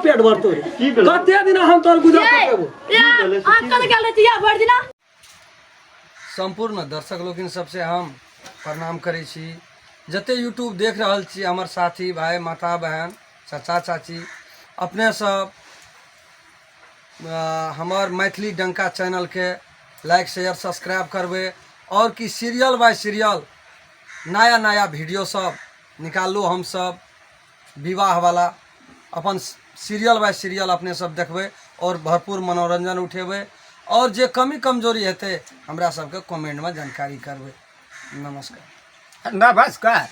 पेट भरतो कते दिन हम तोर गुजर करबो अंकल गेल रहती या भर दिना। संपूर्ण दर्शक लोग सबसे हम प्रणाम करै छी जते यूट्यूब देख रहल छी हमर साथी भाई माता बहन चाचा चाची अपने सब हमार मैथिली डंका चैनल के लाइक शेयर सब्सक्राइब करबे और कि सीरियल बाय सीरियल नया नया वीडियो सब निकालू हम सब विवाह वाला अपन सीरियल बाय सीरियल अपने सब देखबे और भरपूर मनोरंजन उठेबे और जे कमी कमजोरी हेते हमरा सबके कमेंट में जानकारी करबे। नमस्कार। नमस्कार।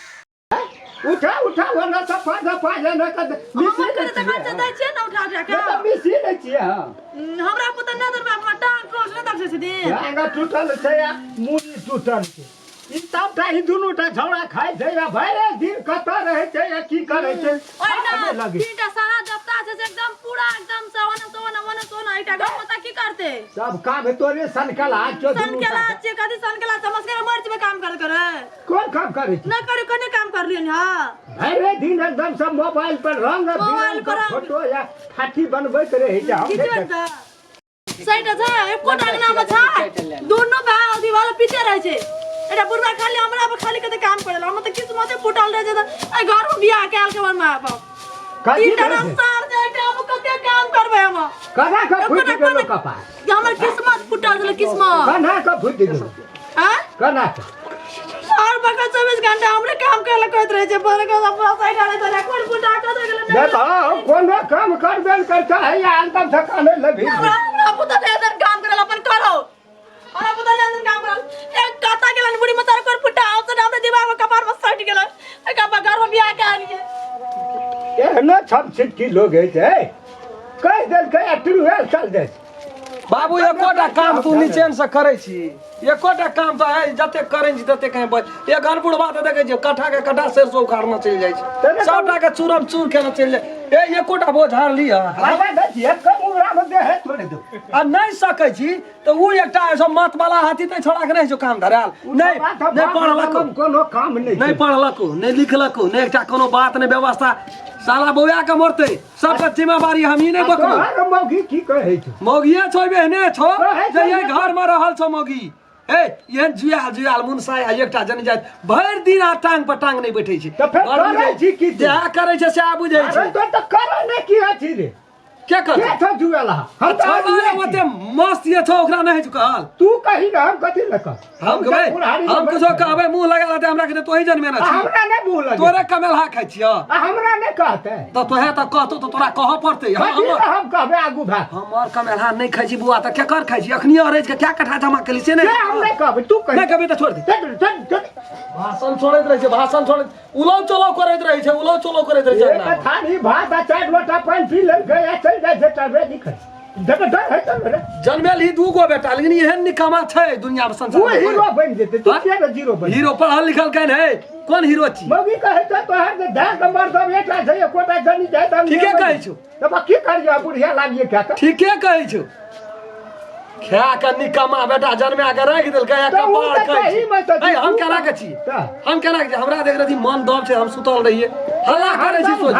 उठा उठा वरना सब पाजा न कर हमर करे त काज दै छियै न उठा उठा के त मिसी दै छियै हमरा पता न दरबा अपना टांग क्रॉस न दक्षे से दे टांग टूटल छै या मुड़ी टूटल छै ई सबटा ई दुनूटा झगड़ा खाइ छै या भरे दिन कत रहै छै या की करै छै ओइना तीनटा सारा जप्ता छै एकदम पूरा एकदम सोना इटा गम पता की करते सब काम तोरे सनकला चो सनकला छै कदी सनकला समझ के मर्च में काम करे कोन काम करे छै न करे कने काम कर लियन हां भरे दिन एकदम सब मोबाइल पर रंग फोटो या फाटी बनबैत रहै छै साइड छ एको डागना में छ दोनों भाई दीवार पीछे रहे छै एटा बुढ़वा खाली हमरा पर खाली कते काम करेला हम त किस्मते फुटल रहे छै ए घर में बियाह कैल के मन में आब कथि करे सार जाय के हम कते काम करबे हम कना का फुट गेलो कपास हमर किस्मत फुटल छले किस्मत कना का फुट गेलो हां कना और बका 24 घंटा हमरे काम करेला कहत रहे छै पर का पूरा साइड आले त कोन फुटा क दे गेल देखो कोनो काम करबे करता है या अंतम थकाने लगी हमरा पुता ने अंदर काम करेला अपन करो हमरा पुता ने अंदर काम करेला एक काता गेलन बुढ़ी मतार कोन फुटा आउ त हमरे दिमाग में कपार में सट गेल ए का घर में बियाह के आनिए एहना छम छिटकी लोग है छै कह देल के ट्रूवेल चल दे बाबू एकोटा काम तू नीचेन से करे छी एकोटा काम तो है जते करे छी तते कहीं बच एक घर बुढ़वा त देखे छी कट्ठा के कट्ठा सरसों उखाड़ना चल जाय छै सबटा के चूरम चूर के चल जाय ए एकोटा बोझ झाड़ लिया आबा दे एक कमुरा में दे है छोड़ दो आ नहीं सकै छी तो उ एकटा सब मत वाला हाथी ते छोड़ा के नहीं जो काम धराल नहीं पढ़लको कोनो काम नहीं पढ़लको नहीं लिखलको नहीं एकटा कोनो बात नहीं व्यवस्था साला बौया के मरते सबके जिम्मेवारी हम ही नहीं बकबो मौगी की कहे छै मौगिया छो बहने छो जे ये घर में रहल छो मौगी ए ये जुयाल मुनसा एकटा जन जाय भर दिन आ टांग पर टांग नहीं बैठे छै त फेर करे छी की जा करे छै से आ बुझै छै तो करे नहीं की अछि रे क्या कर के छ जुयाला हम छबारे ओते मस्त ये छो ओकरा नहीं कहल तू कहि ना हम कथि ल कह हम कहबै हम कुछो कहबै मुंह लगा लेते हमरा के तोही जन्मे ना छी हमरा नहीं मुंह लगे तोरे कमेलहा खाइ छियो हमरा नहीं कहते तो तोहे त कहतो तो तोरा कह पड़ते हम कहबे आगू भाग हमर कमेलहा नहीं खाइ छी बुआ त के कर खाइ छी अखनी अरेज के क्या कट्ठा जमा केली से नहीं हम नहीं कहबे तू कह नहीं कहबे त छोड़ दे भाषण छोड़ैत रहे छै भाषण छोड़ैत उलो चलो करैत रहे छै उलो चलो करैत रहे छै एक थाली भात आ 4 लोटा पानी पी ले गया चल जाय छै तबे दिखै जब डर है तब रे जन्मेल ही दूगो बेटा लेकिन एहन निकमा छै दुनिया में संसार वो हीरो बन जेते तू किया रे जीरो बन हीरो पढ़ल लिखल कहीं है कौन हीरो छी मौगी कहे त तोहर जे धान के मर दब एकटा छै एकोटा जनी जाय त ठीके कहै छु तब की करिया बुढ़िया लागिए क्या त ठीके कहै छु खा के निकमा बेटा जन्मा के रख देल गया कपाड़ कहि हम केना के छी हम केना के हमरा देख रही मन दब छै हम सुतल रहिए हल्ला करे छी सोच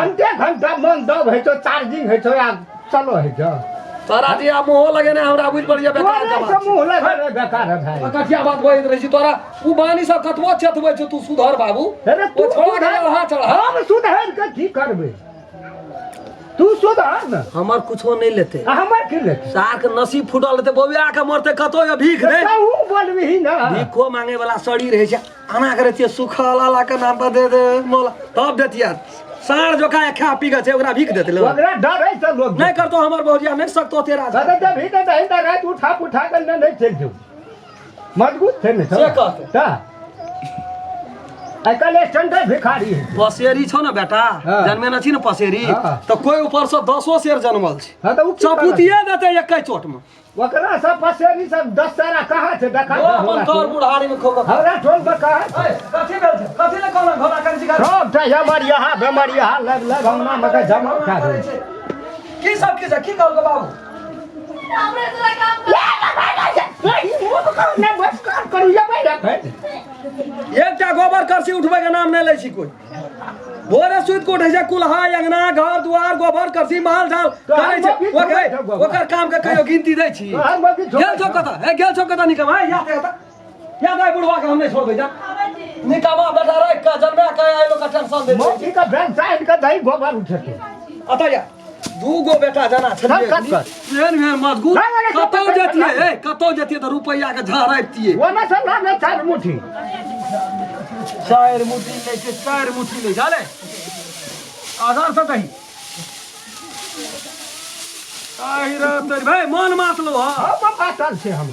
घंटा मन दब है तो चार्जिंग है तो या चलो है जा तोरा जी आ मोह लगे ने हमरा बुझ पड़िया बेकार के बात मोह लगे बेकार है भाई कटिया बात बोलैत रही छी तोरा उ बानी सब कतबो चतबै छ तू सुधर बाबू ओ छोड़ा के हां चढ़ा हम सुधर के की करबे तू सुधर न हमर कुछो नहीं लेते हमर की लेते सार के नसीब फुटल रहते बौआ के मरते कतो या भीख दे तू बोलबी न भीखो मांगे वाला सड़ी रहे छै आना करे छियै सुखलाला के नाम पर दे दे मोला तब देतिया सार जो का खा पी के छै ओकरा भीख देते लोग ओकरा डर है त लोग नहीं करतो हमर बौजिया नहीं सकतो तेरा अरे त भीख दे त रात उठा के नहीं चल जो मजबूत थे न से कहते त कल स्टैंडर्ड भिखारी है पसेरी छो ना बेटा जन्मे न छी न पसेरी तो कोई ऊपर से 10 शेर जन्मल छै हां त चपुतिए देते एकै चोट में ओकरा सब पसेरी सब 10 सारा कहां छै देखा अपन तोर बुढ़ारी में खोक हमरा ठोल पर कहां कथि भेल छै कथि ले कहला घोड़ा कन सिखा सब त हमर यहाँ बेमारी यहाँ लग हमरा में जमा खा दे की सब की कहल बाबू हमरे तोरा काम ले भाई ले वो काम न बस कर करू या भाई एकटा गोबर करसी उठबै के नाम नहीं लै छी कोई भोरे सुत के उठै छै कुल्हा अंगना घर दुआर गोबर करसी माल जाल करै छै ओकर काम के कहियो गिनती दै छी गेल छौ कतऽ निकम है याद आइ बुढ़वा के हम नहीं छोड़बै जा निकमा बेटा रख के जन्मे के आइलो का टेंशन दे मोची का बैंक साइड का दही गोबर उठते अतः या दूगो बेटा जना छलिए एहन मजगूत कतौ जतिए कतौ जतिए त रुपैया के झड़ाइतिए ओना से ना चार मुट्ठी चार मुट्ठी ले छै चार मुट्ठी ले जाले आधार से दही आई रे तेरे भाई मन मातलो हां हम पाटल से हम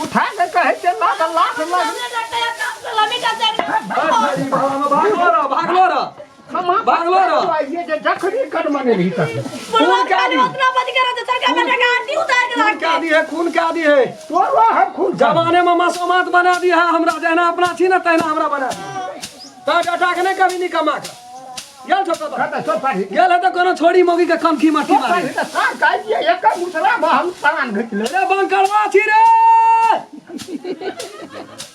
उठा के कहे के लाख भागलो रे ये जे जखरी कर मने रही तक खून के आदि उतना पति करे तो सरकार बेटा का आंटी उतार के रख के खून के आदि है तोरो हम खून जमाने में मासूमात बना दी है हमरा जहना अपना छी ना तहना हमरा बना दी ता डाटा के नहीं कभी नहीं कमा के गेल छो तो पारी गेल है तो कोनो छोड़ी मोगी के कनखी माटी मारी तो सार काई दिए एक मुसरा में हम सामान घिच ले रे बंकरवा छी रे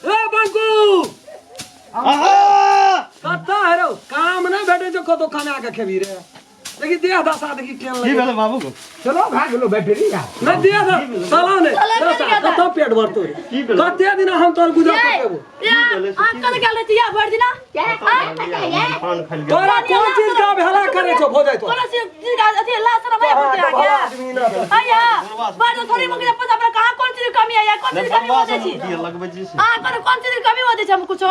ए बंकू कत्ता है रो काम नहीं भेटे जो कतो खाने आके खेबी रे देखी देह दशा देखी केन लगे की भेल बाबू को चलो भाग लो बैटरी का नहीं देह दा साला ने कतो पेट भरतो कते दिन हम तोर गुजर करबो अंकल गेल रही या भर दिना पान खा लिया तोरा कौन चीज का भेला करे छो भो जाय तो कोनो चीज का अथी लाश रे भाई बोल आ गया आया बार थोड़ी मगे पता अपना कहां कौन चीज कमी है या कौन चीज कमी हो जाय छी की लगबे छी हां कौन चीज कमी हो जाय छी हम कुछ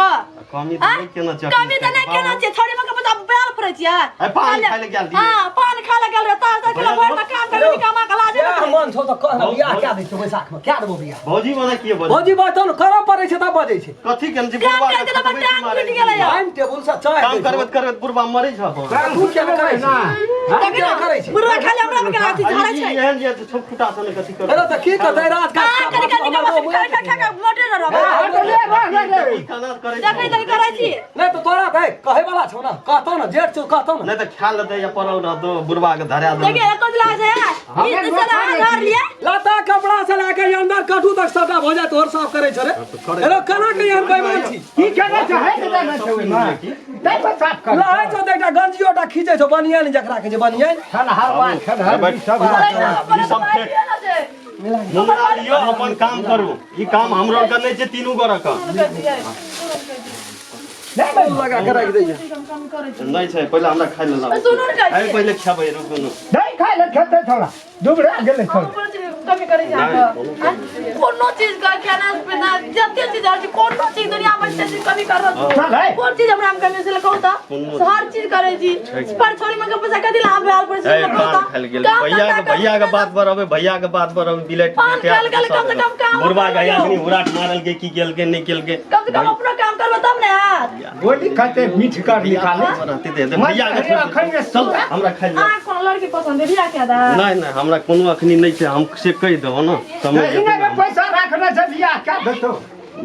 कमी तो नहीं केना चाहिए कमी तो नहीं केना चाहिए थोड़ी मगे पता बैल पड़े छी ए पान खाय ले गेल हां पान खा ले गेल रहता है तो घर में काम करे कमा के लाज ए मन छो तो कहना बियाह क्या दै छो बैसाख में क्या देबो बियाह भौजी बना किए बजे भौजी बात न करब पड़े छै त बजै छै कथी केन जी काम बुढ़वा करके तो टांग टूट गेलै टाइम टेबुल से चाय काम करबत करबत बुढ़वा मरै छ तू क्या करे छै देख ना करे छै बुढ़वा खाली हमरा में के अथी झाड़ा छै एहन जे छोट फुटा सन कथी कर अरे त की करतै रात का कनी कनी का खा खा मोटे न रहो ई खाना करे देखै देखै करै छी नहीं तो तोरा भाई कहे वाला छौ ना कहतो ना जेठ छौ कहतो ना नहीं तो खा लेते या परौ रह दो बुढ़वा के धरा दो देखिए एको गिलास है ये सारा घर लिए लता कपड़ा से लाके अंदर कटू तक सदा हो जाए तोर साफ करे छ रे अरे कना के हम बेईमान छी की केना चाहे के जाना छै ओइ में दई पर साफ कर ला है तो एकटा गंजियोटा खींचे छौ बनिया नहीं जकरा के जे बनिया छल हरवा छल हर सब ई सब फेक मुंगरा लियो अपन काम करू ई काम हमरो करने छै तीनू गोरा का नहीं लगा के रख दैया नहीं छै पहले हमरा खाइ लेला सुनो न आइ पहले खबै रुकू न दई खाइ ले खेते थोड़ा दुबरा गेले थोड़ा कमी करे जा कोनो चीज का खाना पीना जते चीज है कोनो चीज दुनिया में से कमी कर रहा कौन चीज हमरा हम कमी से कहू त हर चीज करे जी पर छोरी में के पैसा कदी ला बेल पर से भैया के बात पर अबे भैया के बात पर अबे बिलेट बुढ़वा गया नहीं उराट मारल के की गेल के नहीं गेल के कम से कम अपना काम करबे तब ने यार गोली खाते मीठ कर निकाले रहते दे भैया के चल हमरा खाइ ले आ कोनो लड़की पसंद है बियाह के दा नहीं नहीं हमरा कोनो अखनी नहीं छै हम से कह दो ना समझ इने में पैसा रखना छै बियाह क्या देतो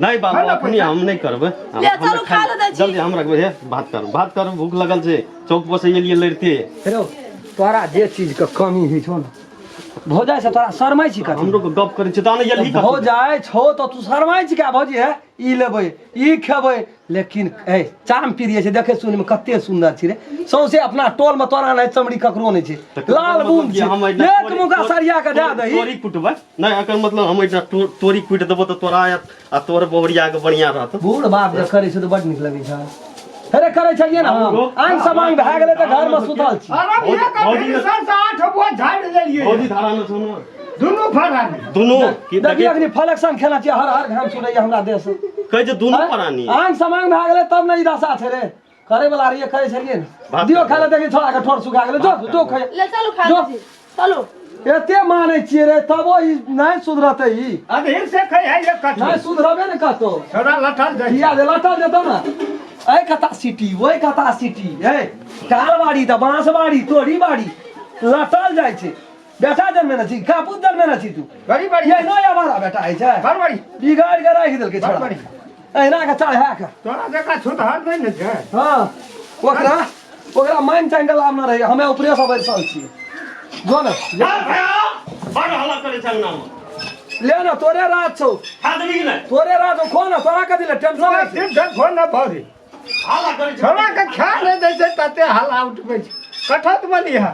नहीं बाबू अखनी हम नहीं करबे चलो खा ले दै छी जल्दी हम रखबे हे बात कर भूख लगल छै चौक पर से एलिए लड़ते रो तोरा जे चीज के कमी है छौ ना भौजाई से तोरा शरमाई छी का हमरो को गप करे छै ताने यही भौजाई छौ तो तू शरमाई छी का भौजी है ई लेबै ई खेबै लेकिन ए चाम पीरिए छै देखे सुने में कते सुंदर छी रे सौसे अपना टोल में तोरा नहीं चमड़ी ककरो नहीं छै लाल बूंद छै एक मुका सरिया के दे दही तोरी कुटबै नहीं एकर मतलब हम इतना तोरी कुट देबो त तोरा आ तोर बोहरिया के बढ़िया रहत बूढ़ बाप जे करे छै तो बड निक लगै छै अरे करे छलिए ना आंग समांग भए गेलै त घर में सुतल छी अरे ये का सर से 8 बोझ झाड़ लेलिए भौजी धारा न सुनो दुनु फरानी दुनु की देखिए अखनी फलेक्शन खेला छी हर हर घाम सुनैया हमरा देश कह जे दुनु परानी आंग समांग भए गेलै तब नहीं दशा छै रे करे वाला रहिए करे छलिए ना दियो खाले देखी थोड़ा के ठोर सुखा गेलै जो खाय ले चलो खा ले चलो एते मानै छियै रे तबो ई नहीं सुधरतै ई अधीर से खै है ये कथि नहीं सुधरबे ने कहतो छोरा लठल दे किया दे लटल देतो ना ऐ कता सिटी ओइ कता सिटी ए कालबाड़ी त बांसबाड़ी तोड़ी बाड़ी लटल जाइ छै बेटा जन्मे न छी कापूत जन्मे न छी तू बड़ी बड़ी ये नया वाला बेटा है छै बड़ बड़ी बिगाड़ के राखि देलकै बड़ छोड़ा बड़ी एना के चढ़ा के तोरा जका छूत हट नहीं ने छै हां ओकरा माइन टैंगल आम न रहे हमें ऊपरे से बैसल छी जो न बड़ हल्ला करे छै अंगना में ले ना तोरे राज छौ खा देबी कि नहीं तोरे राज छौ खो ना तोरा कथी ले टेंशन छोड़ा है टेंशन खो न भरी हाला करै छै छोड़ा के खा ले जैसे तते हल्ला उठबै छै कठत बनी है